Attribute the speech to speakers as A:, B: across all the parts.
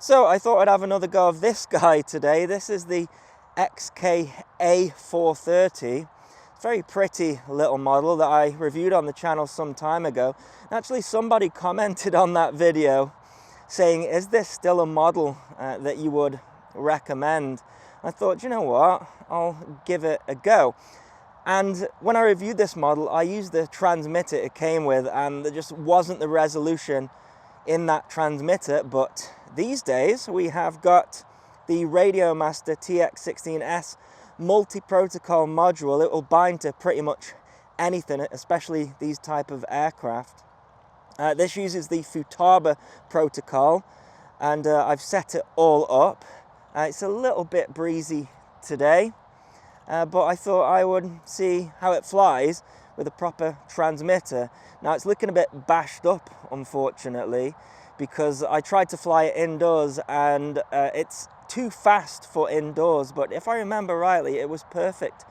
A: So I thought I'd have another go of this guy today. This is the XKA430. Very pretty little model that I reviewed on the channel some time ago. Actually, somebody commented on that video saying, is this still a model that you would recommend? I thought, you know what, I'll give it a go. And when I reviewed this model, I used the transmitter it came with, and there just wasn't the resolution in that transmitter. But these days we have got the Radiomaster TX16S multi-protocol module. It will bind to pretty much anything, especially these type of aircraft. This uses the Futaba protocol, and I've set it all up. It's a little bit breezy today, but I thought I would see how it flies with a proper transmitter. Now it's looking a bit bashed up, unfortunately, because I tried to fly it indoors and it's too fast for indoors, but if I remember rightly, it was perfect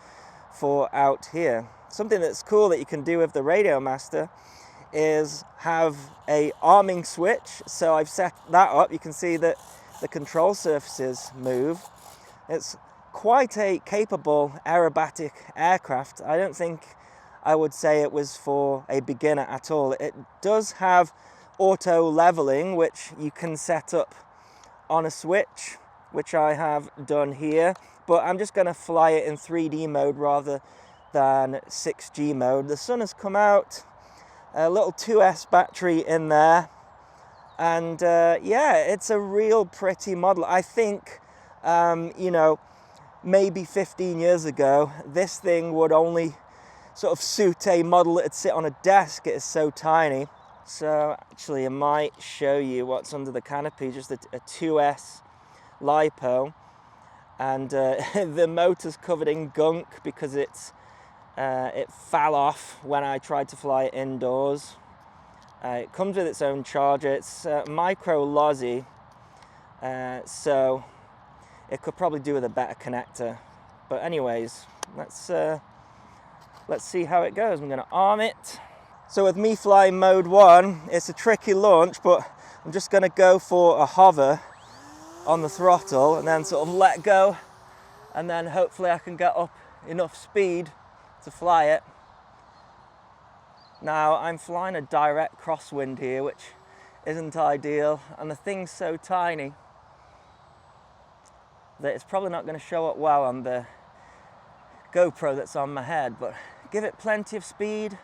A: for out here. Something that's cool that you can do with the Radiomaster is have a arming switch. So I've set that up. You can see that the control surfaces move. It's quite a capable aerobatic aircraft. I don't think I would say it was for a beginner at all. It does have auto leveling, which you can set up on a switch, which I have done here, but I'm just going to fly it in 3D mode rather than 6G mode. The sun has come out, a little 2S battery in there, and yeah, it's a real pretty model. I think, you know, maybe 15 years ago, this thing would only sort of suit a model that'd sit on a desk. It is so tiny. So actually I might show you what's under the canopy, just a 2S LiPo, and the motor's covered in gunk because it fell off when I tried to fly it indoors. It comes with its own charger. It's micro Lozzy, so it could probably do with a better connector. But anyways, let's see how it goes. I'm going to arm it. So with me flying mode 1, it's a tricky launch, but I'm just going to go for a hover on the throttle and then sort of let go, and then hopefully I can get up enough speed to fly it. Now I'm flying a direct crosswind here, which isn't ideal, and the thing's so tiny that it's probably not going to show up well on the GoPro that's on my head, but give it plenty of speed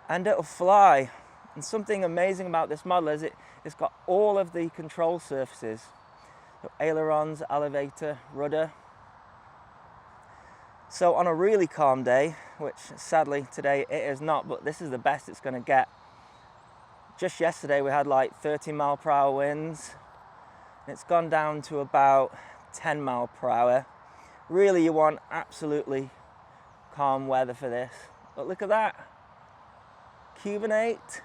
A: and it'll fly. And something amazing about this model is it's got all of the control surfaces. So ailerons, elevator, rudder. So on a really calm day, which sadly today it is not, but this is the best it's going to get. Just yesterday we had like 30 mile per hour winds. It's gone down to about 10 mile per hour. Really, you want absolutely calm weather for this. But look at that. Cubanate.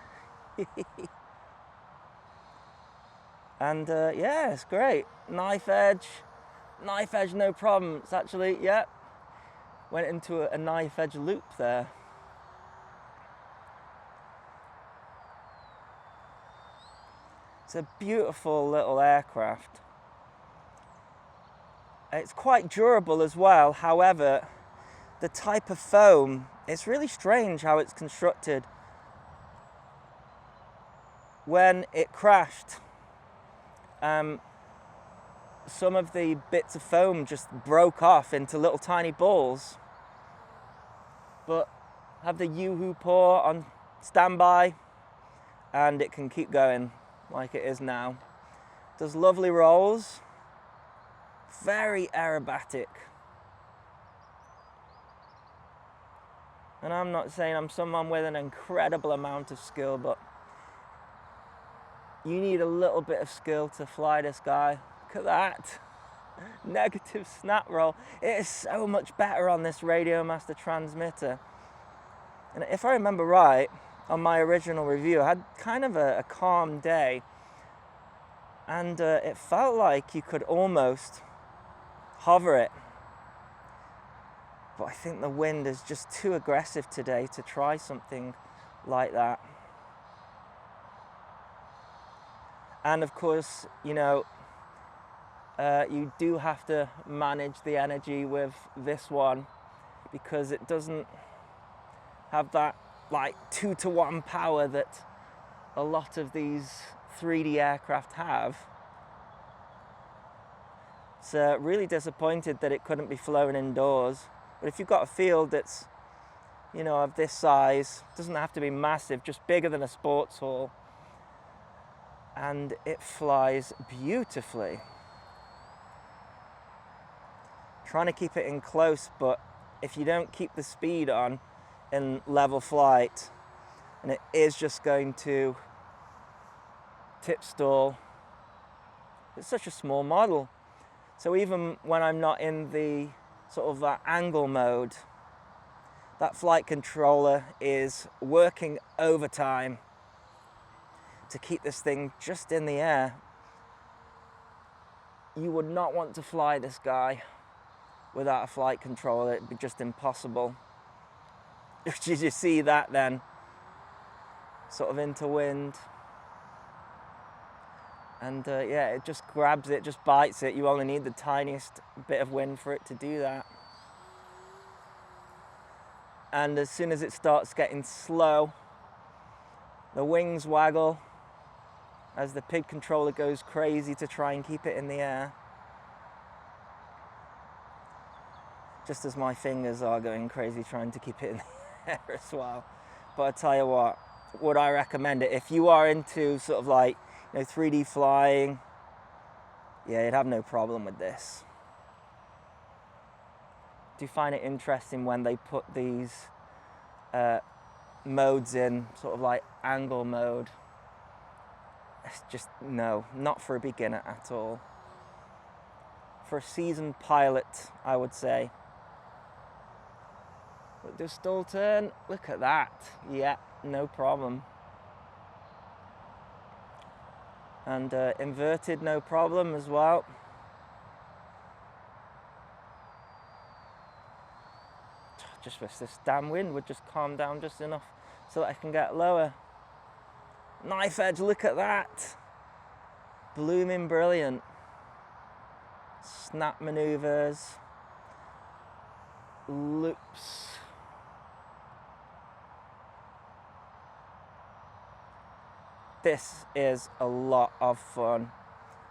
A: And yeah, it's great. Knife edge, no problem. It's actually, yeah, went into a knife edge loop there. It's a beautiful little aircraft. It's quite durable as well. However, the type of foam, it's really strange how it's constructed. When it crashed, some of the bits of foam just broke off into little tiny balls. But have the Yoo-hoo paw on standby and it can keep going like it is now. Does lovely rolls, very aerobatic. And I'm not saying I'm someone with an incredible amount of skill, but you need a little bit of skill to fly this guy. Look at that. Negative snap roll. It is so much better on this Radiomaster transmitter. And if I remember right, on my original review, I had kind of a calm day. And it felt like you could almost hover it. But I think the wind is just too aggressive today to try something like that. And of course, you know, you do have to manage the energy with this one, because it doesn't have that like 2-to-1 power that a lot of these 3D aircraft have. So really disappointed that it couldn't be flown indoors. But if you've got a field that's, you know, of this size, doesn't have to be massive, just bigger than a sports hall, and it flies beautifully. Trying to keep it in close, but if you don't keep the speed on in level flight, and it is just going to tip stall. It's such a small model. So even when I'm not in the sort of that angle mode, that flight controller is working overtime to keep this thing just in the air. You would not want to fly this guy without a flight controller. It'd be just impossible. Did you see that then? Sort of into wind. And yeah, it just grabs it, just bites it. You only need the tiniest bit of wind for it to do that. And as soon as it starts getting slow, the wings waggle as the PID controller goes crazy to try and keep it in the air. Just as my fingers are going crazy trying to keep it in the air as well. But I tell you what, would I recommend it? If you are into sort of like, you know, 3D flying, yeah, you'd have no problem with this. Do you find it interesting when they put these modes in, sort of like angle mode? It's just, no, not for a beginner at all. For a seasoned pilot, I would say. But do stall turn, look at that. Yeah, no problem. And inverted, no problem as well. Just wish this damn wind would just calm down just enough so that I can get lower. Knife edge, look at that. Blooming brilliant. Snap maneuvers. Loops. This is a lot of fun.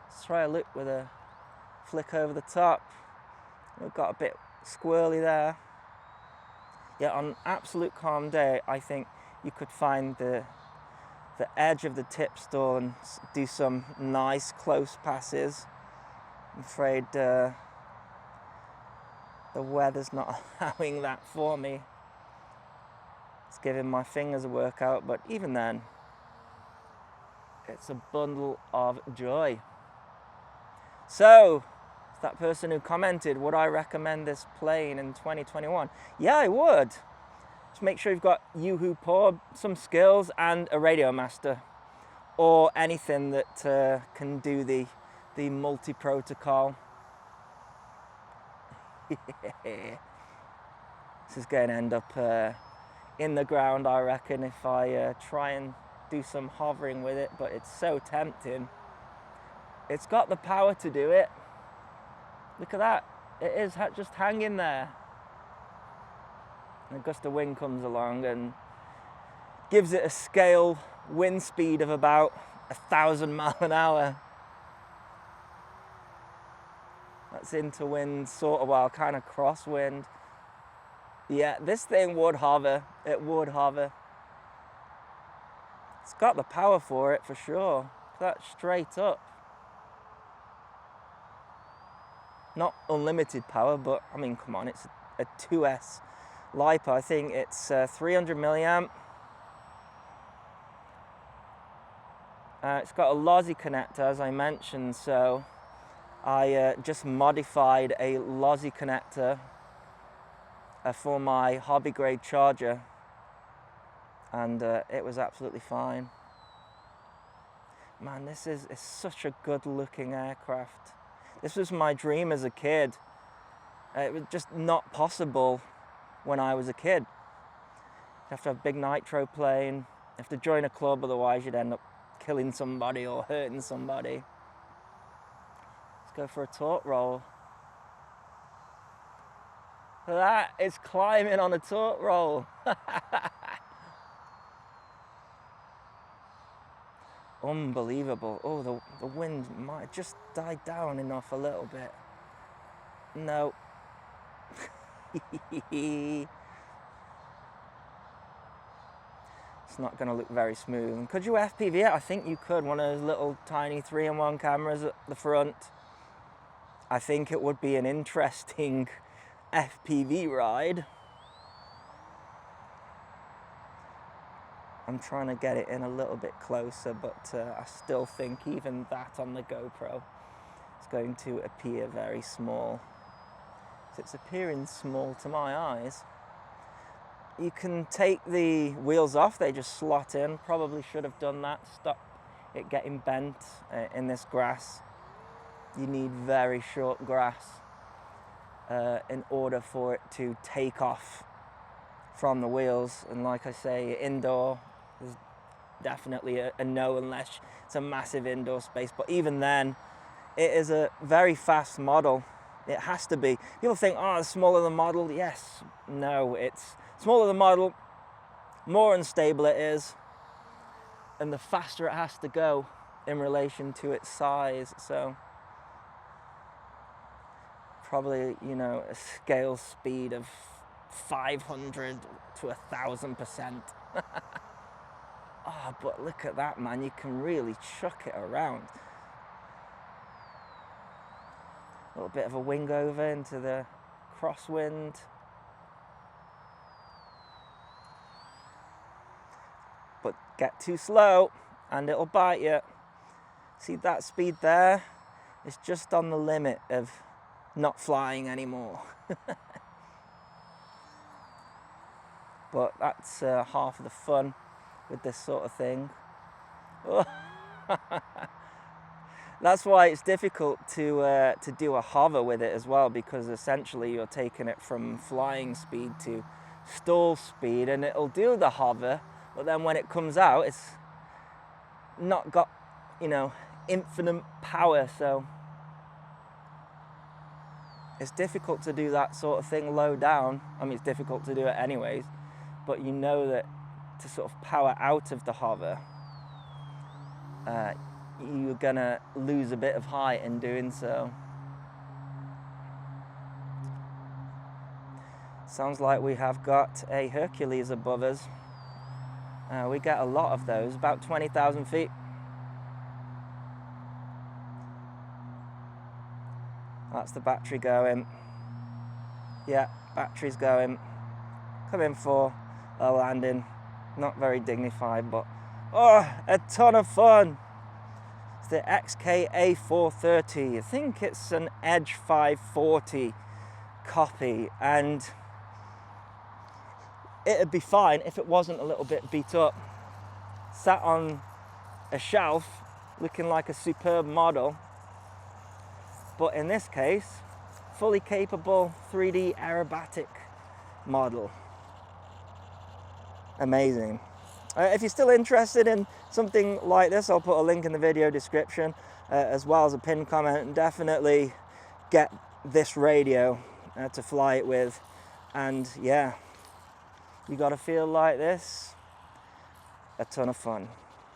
A: Let's try a loop with a flick over the top. We've got a bit squirrely there. Yeah, on an absolute calm day, I think you could find the edge of the tip stall and do some nice close passes. I'm afraid the weather's not allowing that for me. It's giving my fingers a workout, but even then, it's a bundle of joy. So, that person who commented, would I recommend this plane in 2021? Yeah, I would. Just make sure you've got Yoo-Hoo, some skills, and a Radiomaster, or anything that can do the multi-protocol. This is going to end up in the ground, I reckon, if I try and do some hovering with it, but it's so tempting. It's got the power to do it. Look at that. It is just hanging there. And a gust of wind comes along and gives it a scale wind speed of about 1,000 miles an hour. That's into wind, sort of, well, kind of crosswind. Yeah, this thing would hover. It would hover. It's got the power for it, for sure. That's straight up. Not unlimited power, but I mean, come on, it's a 2S LiPo. I think it's 300 milliamp. It's got a Lossy connector, as I mentioned, so I just modified a Lossy connector for my hobby grade charger, and it was absolutely fine. Man, this is such a good looking aircraft. This was my dream as a kid. It was just not possible when I was a kid. You have to have a big nitro plane, you have to join a club, otherwise you'd end up killing somebody or hurting somebody. Let's go for a torque roll. That is climbing on a torque roll. Unbelievable. Oh, the wind might just die down enough a little bit. No. It's not going to look very smooth. Could you FPV it? I think you could. One of those little tiny 3-in-1 cameras at the front. I think it would be an interesting FPV ride. I'm trying to get it in a little bit closer, but I still think even that on the GoPro is going to appear very small. So it's appearing small to my eyes. You can take the wheels off, they just slot in. Probably should have done that, stop it getting bent in this grass. You need very short grass in order for it to take off from the wheels. And like I say, indoor, there's definitely a no unless it's a massive indoor space. But even then, it is a very fast model. It has to be. People think, oh, the smaller the model. Yes, no, it's smaller the model, more unstable it is, and the faster it has to go in relation to its size. So probably, you know, a scale speed of 500 to 1,000%. Oh, but look at that, man. You can really chuck it around. A little bit of a wing over into the crosswind. But get too slow and it'll bite you. See that speed there? It's just on the limit of not flying anymore. But that's half of the fun with this sort of thing. That's why it's difficult to do a hover with it as well, because essentially you're taking it from flying speed to stall speed, and it'll do the hover, but then when it comes out, it's not got, you know, infinite power, so it's difficult to do that sort of thing low down. I mean, it's difficult to do it anyways, but you know that to sort of power out of the hover, you're gonna lose a bit of height in doing so. Sounds like we have got a Hercules above us. We get a lot of those, about 20,000 feet. That's the battery going. Yeah, battery's going. Coming for a landing. Not very dignified, but oh, a ton of fun. It's the XK-A430. I think it's an Edge 540 copy, and it'd be fine if it wasn't a little bit beat up. Sat on a shelf, looking like a superb model. But in this case, fully capable 3D aerobatic model. Amazing. If you're still interested in something like this, I'll put a link in the video description, as well as a pinned comment, and definitely get this radio to fly it with. And yeah, you got to feel like this, a ton of fun.